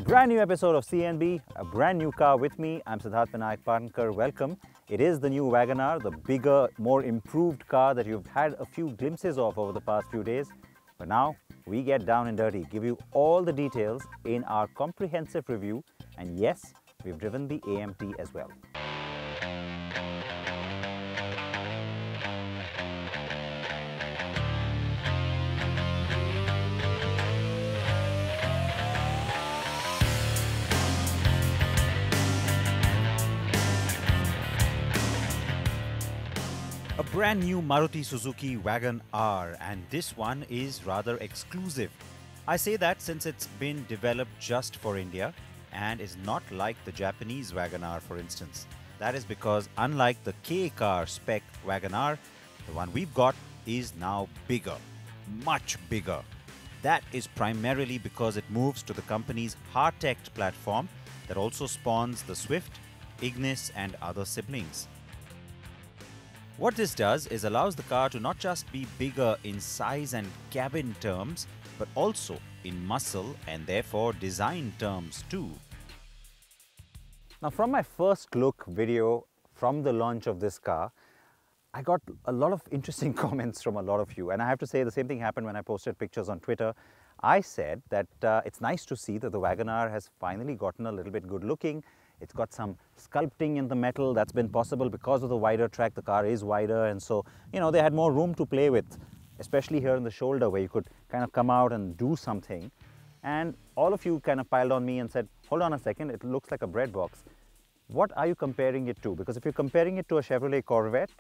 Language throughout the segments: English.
Brand new episode of CNB, a brand new car with me. I'm Siddharth Vinayak Parnkar. Welcome. It is the new Wagon R, the bigger, more improved car that you've had a few glimpses of over the past few days. But now we get down and dirty, give you all the details in our comprehensive review. And yes, we've driven the AMT as well. A brand new Maruti Suzuki Wagon R, and this one is rather exclusive. I say that since it's been developed just for India and is not like the Japanese Wagon R, for instance. That is because unlike the K car spec Wagon R, the one we've got is now bigger, much bigger. That is primarily because it moves to the company's Heart-Tech platform that also spawns the Swift, Ignis and other siblings. What this does is allows the car to not just be bigger in size and cabin terms, but also in muscle and therefore design terms too. Now, from my first look video from the launch of this car, I got a lot of interesting comments from a lot of you, and I have to say the same thing happened when I posted pictures on Twitter. I said that it's nice to see that the Wagon R has finally gotten a little bit good looking. It's got some sculpting in the metal that's been possible because of the wider track. The car is wider, and so, you know, they had more room to play with, especially here in the shoulder where you could kind of come out and do something. And all of you kind of piled on me and said, hold on a second, it looks like a bread box. What are you comparing it to? Because if you're comparing it to a Chevrolet Corvette,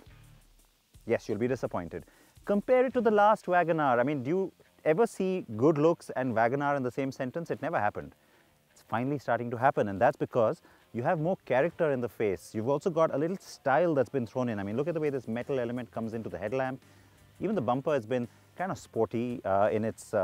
yes, you'll be disappointed. Compare it to the last Wagon R. I mean, do you ever see good looks and Wagon R in the same sentence? It never happened. It's finally starting to happen, and that's because you have more character in the face. You've also got a little style that's been thrown in. I mean, look at the way this metal element comes into the headlamp. Even the bumper has been kind of sporty in its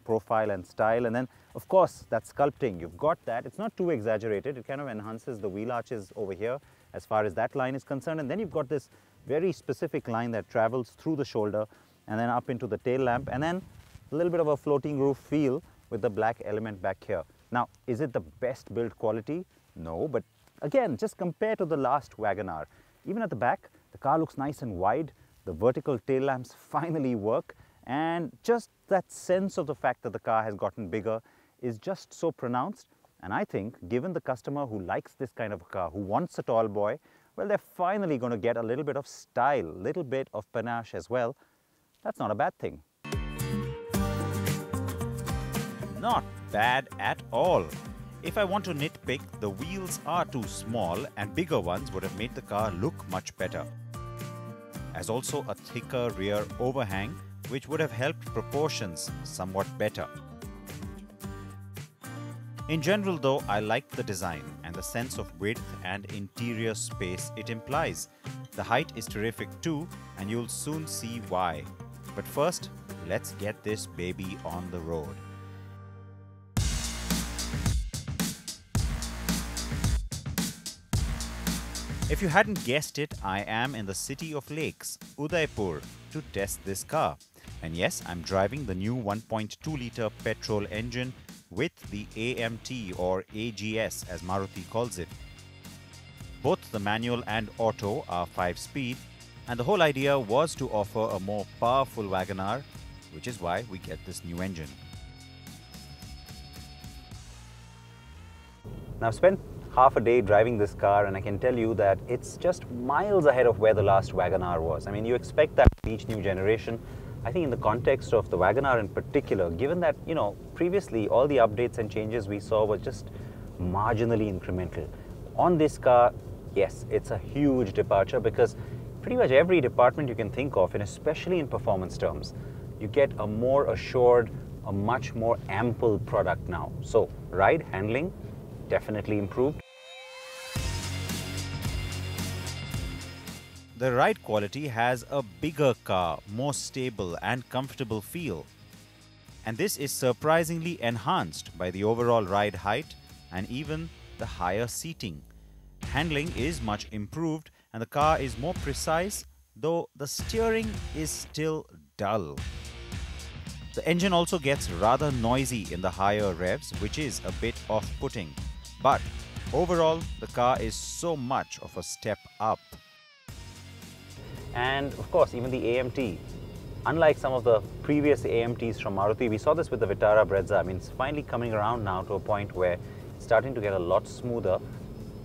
profile and style. And then, of course, that sculpting, you've got that. It's not too exaggerated. It kind of enhances the wheel arches over here as far as that line is concerned. And then you've got this very specific line that travels through the shoulder and then up into the tail lamp, and then a little bit of a floating roof feel with the black element back here. Now, is it the best build quality? No, but again, just compare to the last Wagon R. Even at the back, the car looks nice and wide. The vertical tail lamps finally work, and just that sense of the fact that the car has gotten bigger is just so pronounced. And I think, given the customer who likes this kind of a car, who wants a tall boy, well, they're finally going to get a little bit of style, a little bit of panache as well. That's not a bad thing. Not bad at all. If I want to nitpick, the wheels are too small and bigger ones would have made the car look much better. As also a thicker rear overhang, which would have helped proportions somewhat better. In general though, I like the design and the sense of width and interior space it implies. The height is terrific too, and you'll soon see why. But first, let's get this baby on the road. If you hadn't guessed it, I am in the city of lakes, Udaipur, to test this car. And yes, I'm driving the new 1.2-litre petrol engine with the AMT, or AGS as Maruti calls it. Both the manual and auto are 5-speed, and the whole idea was to offer a more powerful Wagon R, which is why we get this new engine. Now, I've spent half a day driving this car, and I can tell you that it's just miles ahead of where the last Wagon R was. I mean, you expect that with each new generation. I think in the context of the Wagon R in particular, given that, you know, previously all the updates and changes we saw were just marginally incremental. On this car, yes, it's a huge departure, because pretty much every department you can think of, and especially in performance terms, you get a more assured, a much more ample product now. So, ride handling, definitely improved. The ride quality has a bigger car, more stable and comfortable feel. And this is surprisingly enhanced by the overall ride height and even the higher seating. Handling is much improved and the car is more precise, though the steering is still dull. The engine also gets rather noisy in the higher revs, which is a bit off-putting. But overall, the car is so much of a step up. And of course, even the AMT. Unlike some of the previous AMTs from Maruti, we saw this with the Vitara Brezza. I mean, it's finally coming around now to a point where it's starting to get a lot smoother.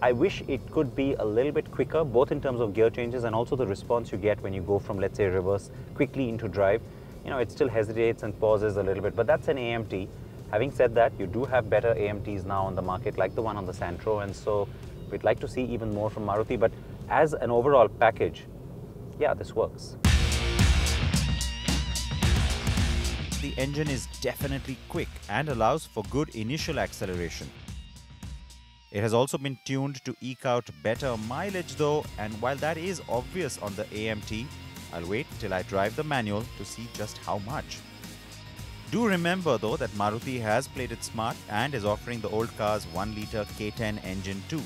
I wish it could be a little bit quicker, both in terms of gear changes and also the response you get when you go from, let's say, reverse quickly into drive. You know, it still hesitates and pauses a little bit, but that's an AMT. Having said that, you do have better AMTs now on the market, like the one on the Santro, and so we'd like to see even more from Maruti. But as an overall package, yeah, this works. The engine is definitely quick and allows for good initial acceleration. It has also been tuned to eke out better mileage though, and while that is obvious on the AMT, I'll wait till I drive the manual to see just how much. Do remember though that Maruti has played it smart and is offering the old car's 1-litre K10 engine too.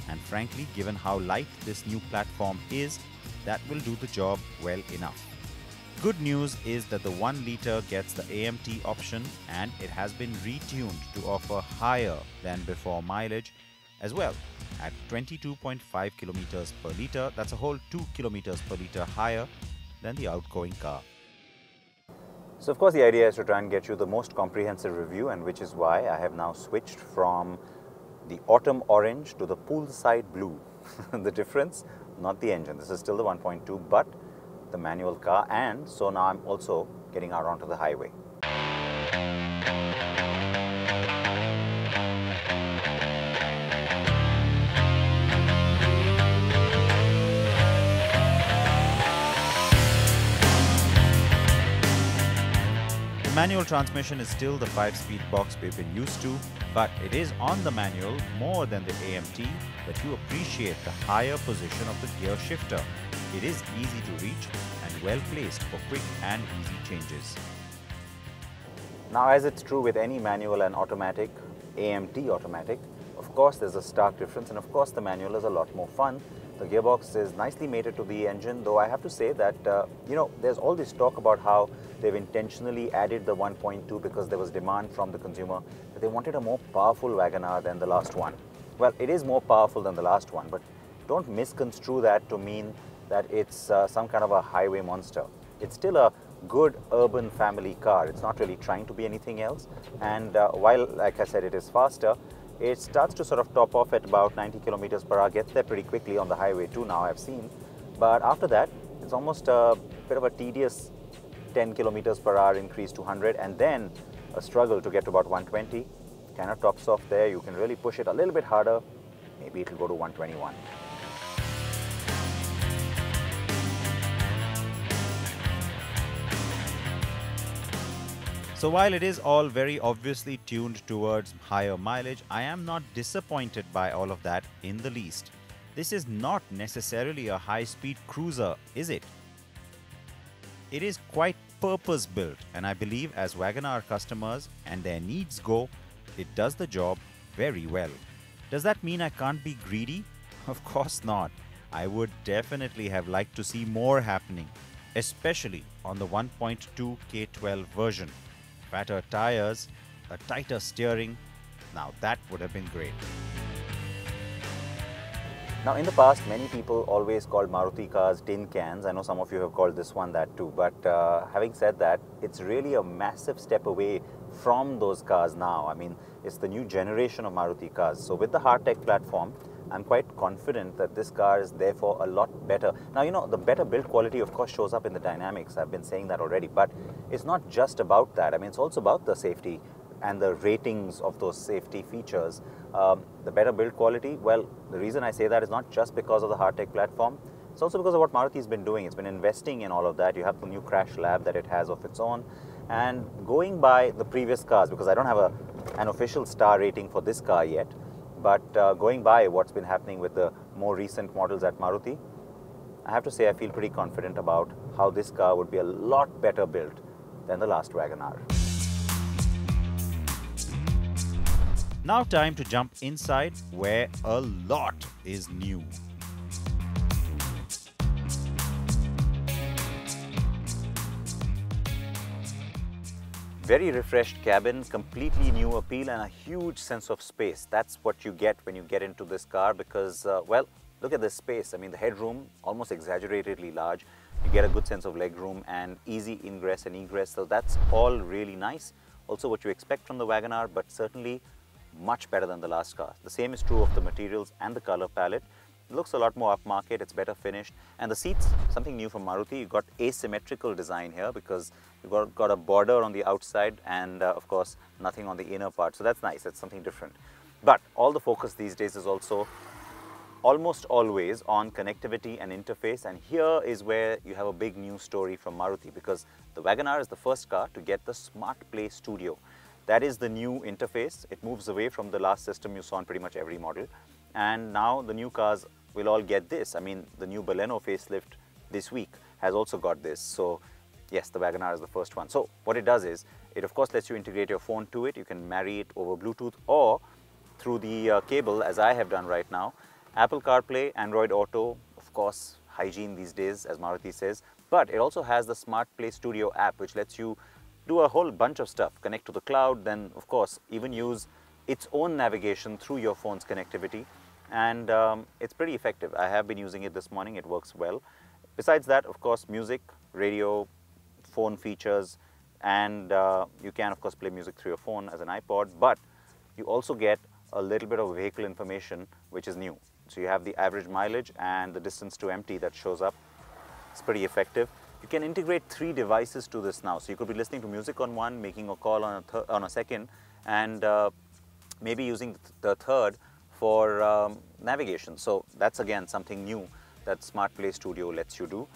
And frankly, given how light this new platform is, that will do the job well enough. Good news is that the 1-litre gets the AMT option and it has been retuned to offer higher than before mileage as well. At 22.5 kilometers per litre, that's a whole 2 kilometers per litre higher than the outgoing car. So of course the idea is to try and get you the most comprehensive review, and which is why I have now switched from the autumn orange to the poolside blue. The difference, not the engine, this is still the 1.2, but the manual car, and so now I'm also getting out onto the highway. The manual transmission is still the 5-speed box we've been used to, but it is on the manual more than the AMT that you appreciate the higher position of the gear shifter. It is easy to reach and well placed for quick and easy changes. Now, as it's true with any manual and automatic, AMT automatic, of course there's a stark difference, and of course the manual is a lot more fun. The gearbox is nicely mated to the engine, though I have to say that, there's all this talk about how they've intentionally added the 1.2 because there was demand from the consumer that they wanted a more powerful Wagon R than the last one. Well, it is more powerful than the last one, but don't misconstrue that to mean that it's some kind of a highway monster. It's still a good urban family car. It's not really trying to be anything else. And while, like I said, it is faster, it starts to sort of top off at about 90 kilometers per hour, gets there pretty quickly on the highway too now, I've seen. But after that, it's almost a bit of a tedious 10 kilometers per hour increase to 100, and then a struggle to get to about 120. Kind of tops off there. You can really push it a little bit harder. Maybe it'll go to 121. So while it is all very obviously tuned towards higher mileage, I am not disappointed by all of that in the least. This is not necessarily a high-speed cruiser, is it? It is quite purpose-built, and I believe as Wagon R customers and their needs go, it does the job very well. Does that mean I can't be greedy? Of course not. I would definitely have liked to see more happening, especially on the 1.2 K12 version. Fatter tires, a tighter steering, now that would have been great. Now, in the past, many people always called Maruti cars tin cans. I know some of you have called this one that too, but having said that, it's really a massive step away from those cars now. I mean, it's the new generation of Maruti cars. So with the hard-tech platform, I'm quite confident that this car is therefore a lot better. Now, the better build quality, of course, shows up in the dynamics. I've been saying that already, but it's not just about that. I mean, it's also about the safety and the ratings of those safety features. The better build quality, well, the reason I say that is not just because of the hard-tech platform. It's also because of what Maruti's been doing. It's been investing in all of that. You have the new crash lab that it has of its own. And going by the previous cars, because I don't have an official star rating for this car yet, but going by what's been happening with the more recent models at Maruti, I have to say I feel pretty confident about how this car would be a lot better built than the last Wagon R. Now time to jump inside where a lot is new. Very refreshed cabin, completely new appeal and a huge sense of space. That's what you get when you get into this car because, well, look at this space. I mean, the headroom, almost exaggeratedly large. You get a good sense of legroom and easy ingress and egress. So that's all really nice. Also what you expect from the Wagon R, but certainly much better than the last car. The same is true of the materials and the color palette. It looks a lot more upmarket, it's better finished. And the seats, something new from Maruti, you got asymmetrical design here because you've got a border on the outside and of course nothing on the inner part. So that's nice, that's something different. But all the focus these days is also almost always on connectivity and interface, and here is where you have a big news story from Maruti because the Wagon R is the first car to get the Smart Play Studio. That is the new interface. It moves away from the last system you saw in pretty much every model. And now the new cars will all get this. I mean, the new Baleno facelift this week has also got this. So yes, the Wagon R is the first one. So what it does is, it of course lets you integrate your phone to it. You can marry it over Bluetooth or through the cable, as I have done right now. Apple CarPlay, Android Auto, of course, hygiene these days, as Maruti says. But it also has the Smart Play Studio app, which lets you do a whole bunch of stuff. Connect to the cloud, then of course even use its own navigation through your phone's connectivity. And it's pretty effective. I have been using it this morning, it works well. Besides that, of course, music, radio, phone features, and you can of course play music through your phone as an iPod, but you also get a little bit of vehicle information which is new. So you have the average mileage and the distance to empty that shows up. It's pretty effective. You can integrate 3 devices to this now. So you could be listening to music on one, making a call on a second, and maybe using the third for navigation. So that's again something new that Smart Play Studio lets you do.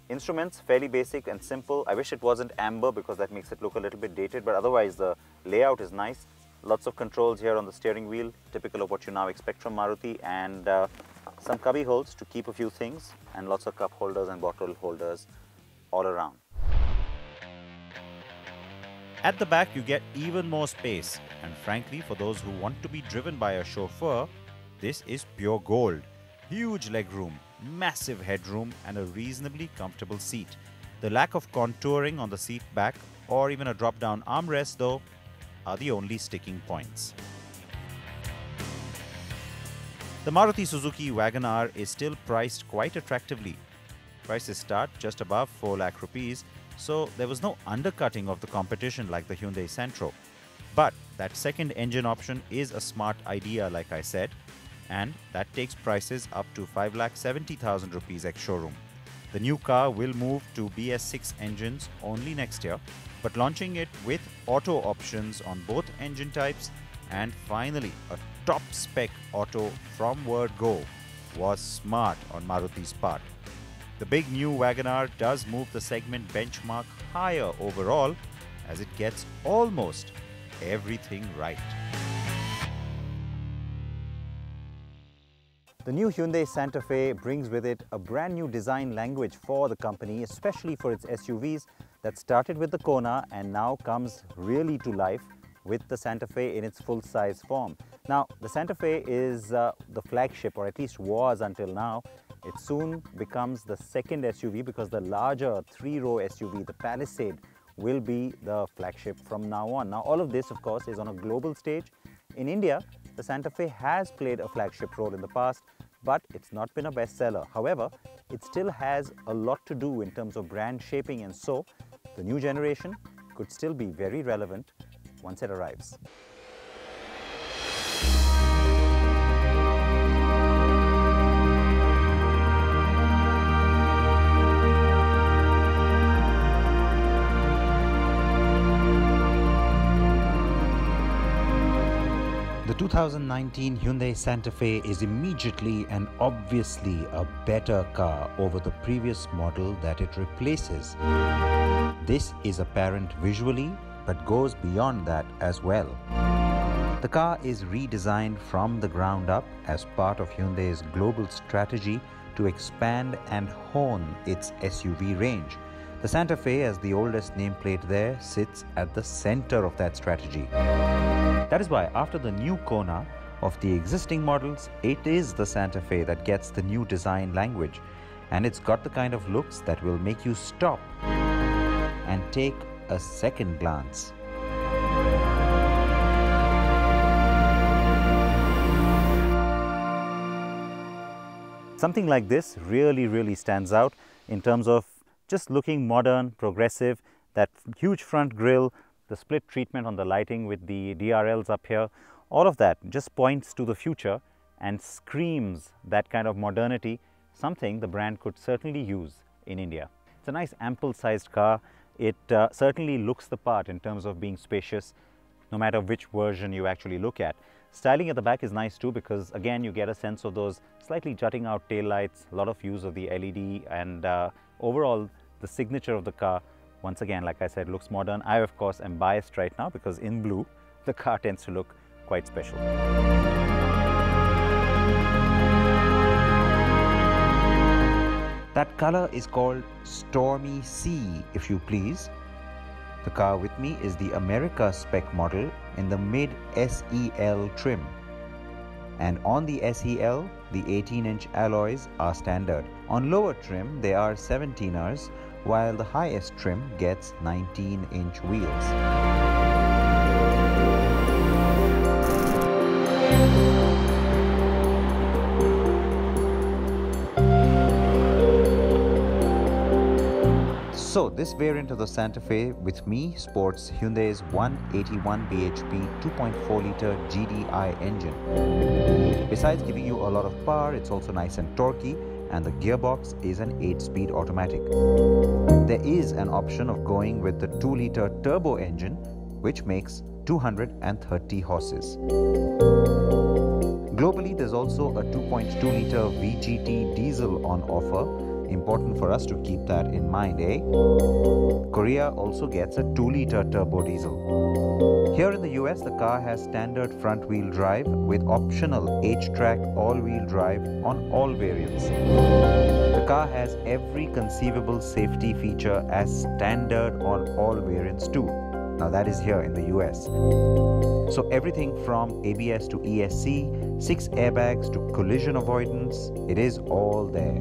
Instruments, fairly basic and simple. I wish it wasn't amber because that makes it look a little bit dated, but otherwise the layout is nice. Lots of controls here on the steering wheel, typical of what you now expect from Maruti, and some cubby holes to keep a few things, and lots of cup holders and bottle holders all around. At the back, you get even more space, and frankly, for those who want to be driven by a chauffeur, this is pure gold. Huge legroom, massive headroom, and a reasonably comfortable seat. The lack of contouring on the seat back or even a drop-down armrest, though, are the only sticking points. The Maruti Suzuki Wagon R is still priced quite attractively. Prices start just above 4 lakh rupees, so there was no undercutting of the competition like the Hyundai Santro. But that second engine option is a smart idea, like I said, and that takes prices up to 5,70,000 rupees ex-showroom. The new car will move to BS6 engines only next year, but launching it with auto options on both engine types and finally a top-spec auto from word go was smart on Maruti's part. The big new Wagon R does move the segment benchmark higher overall as it gets almost everything right. The new Hyundai Santa Fe brings with it a brand new design language for the company, especially for its SUVs that started with the Kona and now comes really to life with the Santa Fe in its full-size form. Now, the Santa Fe is the flagship, or at least was until now. It soon becomes the second SUV because the larger 3-row SUV, the Palisade, will be the flagship from now on. Now, all of this, of course, is on a global stage. In India, the Santa Fe has played a flagship role in the past, but it's not been a bestseller. However, it still has a lot to do in terms of brand shaping, and so the new generation could still be very relevant once it arrives. The 2019 Hyundai Santa Fe is immediately and obviously a better car over the previous model that it replaces. This is apparent visually, but goes beyond that as well. The car is redesigned from the ground up as part of Hyundai's global strategy to expand and hone its SUV range. The Santa Fe, as the oldest nameplate there, sits at the center of that strategy. That is why after the new Kona of the existing models, it is the Santa Fe that gets the new design language, and it's got the kind of looks that will make you stop and take a second glance. Something like this really stands out in terms of just looking modern, progressive, that huge front grille, the split treatment on the lighting with the DRLs up here, all of that just points to the future and screams that kind of modernity, something the brand could certainly use in India. It's a nice ample sized car. It certainly looks the part in terms of being spacious, no matter which version you actually look at. Styling at the back is nice too, because again you get a sense of those slightly jutting out tail lights, a lot of use of the LED, and overall the signature of the car, once again, like I said, looks modern. I of course am biased right now because in blue the car tends to look quite special. That color is called Stormy Sea, if you please. The car with me is the America spec model in the mid SEL trim. And on the SEL, the 18-inch alloys are standard. On lower trim, they are 17ers, while the highest trim gets 19-inch wheels. So this variant of the Santa Fe with me sports Hyundai's 181 bhp 2.4-litre GDI engine. Besides giving you a lot of power, it's also nice and torquey, and the gearbox is an 8-speed automatic. There is an option of going with the 2-litre turbo engine, which makes 230 horses. Globally, there's also a 2.2-litre VGT diesel on offer. Important for us to keep that in mind, eh? Korea also gets a 2-litre turbo diesel. Here in the US, the car has standard front-wheel drive with optional H-track all-wheel drive on all variants. The car has every conceivable safety feature as standard on all variants too. Now that is here in the US. So everything from ABS to ESC, 6 airbags to collision avoidance, it is all there.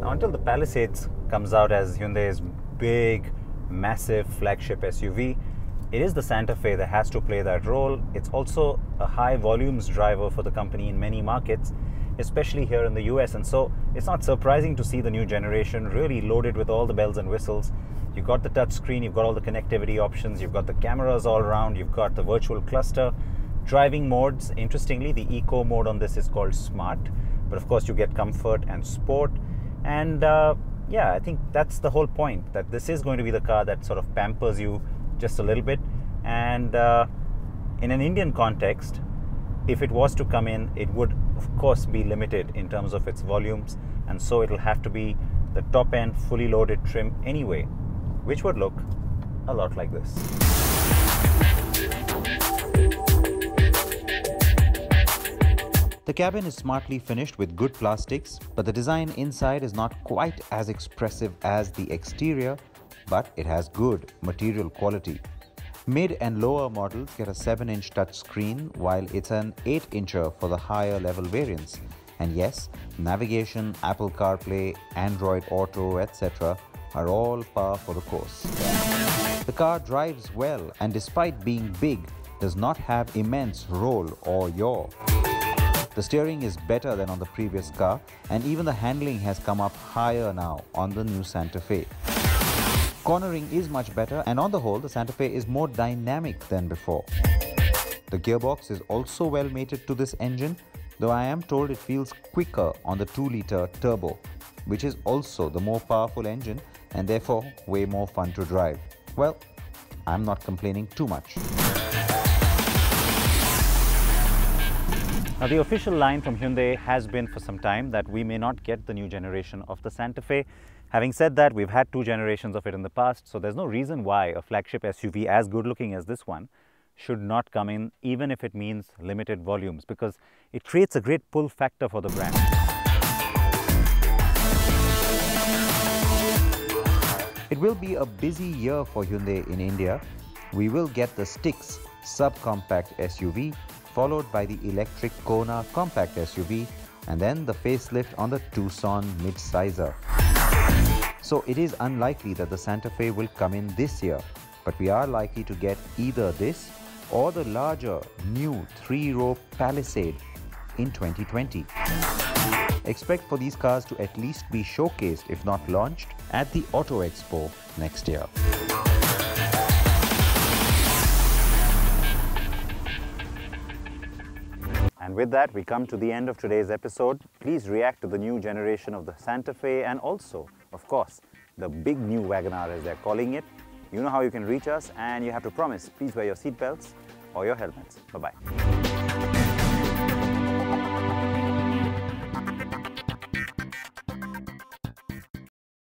Now until the Palisades comes out as Hyundai's big, massive flagship SUV, it is the Santa Fe that has to play that role. It's also a high volumes driver for the company in many markets, especially here in the US, and so it's not surprising to see the new generation really loaded with all the bells and whistles. You've got the touch screen, you've got all the connectivity options, you've got the cameras all around, you've got the virtual cluster, driving modes. Interestingly, the eco mode on this is called Smart, but of course you get comfort and sport, and yeah, I think that's the whole point, that this is going to be the car that sort of pampers you just a little bit. And in an Indian context, if it was to come in, it would of course be limited in terms of its volumes, and so it'll have to be the top end fully loaded trim anyway, which would look a lot like this. The cabin is smartly finished with good plastics, but the design inside is not quite as expressive as the exterior, but it has good material quality. Mid and lower models get a 7-inch touchscreen, while it's an 8-incher for the higher level variants. And yes, navigation, Apple CarPlay, Android Auto, etc. are all par for the course. The car drives well, and despite being big, does not have immense roll or yaw. The steering is better than on the previous car, and even the handling has come up higher now on the new Santa Fe. Cornering is much better, and on the whole, the Santa Fe is more dynamic than before. The gearbox is also well mated to this engine, though I am told it feels quicker on the 2-litre turbo, which is also the more powerful engine and therefore way more fun to drive. Well, I'm not complaining too much. Now, the official line from Hyundai has been for some time that we may not get the new generation of the Santa Fe. Having said that, we've had 2 generations of it in the past, so there's no reason why a flagship SUV as good looking as this one should not come in, even if it means limited volumes, because it creates a great pull factor for the brand. It will be a busy year for Hyundai in India. We will get the Stix subcompact SUV, followed by the electric Kona compact SUV, and then the facelift on the Tucson midsizer. So it is unlikely that the Santa Fe will come in this year, but we are likely to get either this or the larger new 3-row Palisade in 2020. Expect for these cars to at least be showcased, if not launched, at the Auto Expo next year. And with that, we come to the end of today's episode. Please react to the new generation of the Santa Fe and also, of course, the big new Wagon R as they're calling it. You know how you can reach us, and you have to promise, please wear your seatbelts or your helmets. Bye-bye.